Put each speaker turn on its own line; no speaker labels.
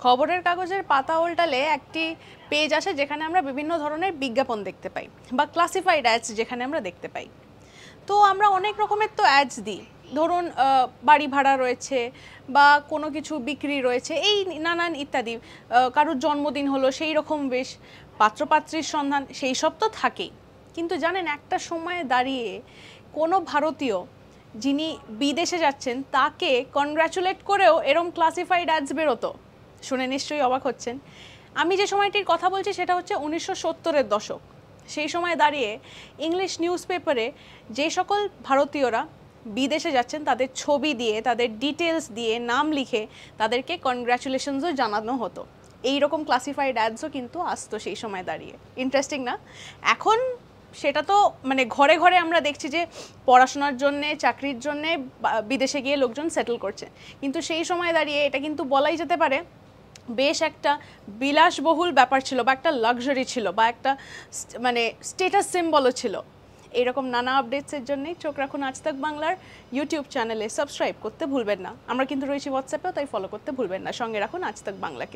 খবরের কাগজের পাতা উল্টালে একটি পেজ আসে যেখানে আমরা বিভিন্ন ধরনের বিজ্ঞাপন দেখতে পাই বা ক্লাসিফাইড অ্যাডস যেখানে আমরা দেখতে পাই। তো আমরা অনেক রকমের তো অ্যাডস দিই, ধরুন বাড়ি ভাড়া রয়েছে বা কোনো কিছু বিক্রি রয়েছে, এই নানান ইত্যাদি, কারোর জন্মদিন হলো সেই রকম বেশ পাত্রপাত্রীর সন্ধান, সেই সব তো থাকেই। কিন্তু জানেন, একটা সময়ে দাঁড়িয়ে কোনো ভারতীয় যিনি বিদেশে যাচ্ছেন তাকে কনগ্র্যাচুলেট করেও এরম ক্লাসিফাইড অ্যাডস বেরোতো? শুনে নিশ্চয়ই অবাক হচ্ছেন। আমি যে সময়টির কথা বলছি সেটা হচ্ছে 1970-এর দশক। সেই সময় দাঁড়িয়ে ইংলিশ নিউজ পেপারে যে সকল ভারতীয়রা বিদেশে যাচ্ছেন তাদের ছবি দিয়ে, তাদের ডিটেলস দিয়ে, নাম লিখে তাদেরকে কনগ্র্যাচুলেশনসও জানানো হতো। এই রকম ক্লাসিফাইড অ্যাডসও কিন্তু আসতো সেই সময় দাঁড়িয়ে। ইন্টারেস্টিং না? এখন সেটা তো মানে ঘরে ঘরে আমরা দেখছি যে পড়াশোনার জন্যে, চাকরির জন্যে বিদেশে গিয়ে লোকজন সেটেল করছে। কিন্তু সেই সময় দাঁড়িয়ে এটা কিন্তু বলাই যেতে পারে বেশ একটা বিলাসবহুল ব্যাপার ছিল, বা একটা লাক্সারি ছিল, বা একটা মানে স্টেটাস সিম্বলও ছিল। এইরকম নানা আপডেটসের জন্যই চোখ রাখুন আজ তাক বাংলার ইউটিউব চ্যানেলে। সাবস্ক্রাইব করতে ভুলবেন না। আমরা কিন্তু রয়েছি হোয়াটসঅ্যাপেও, তাই ফলো করতে ভুলবেন না। সঙ্গে রাখুন আজ তাক বাংলাকে।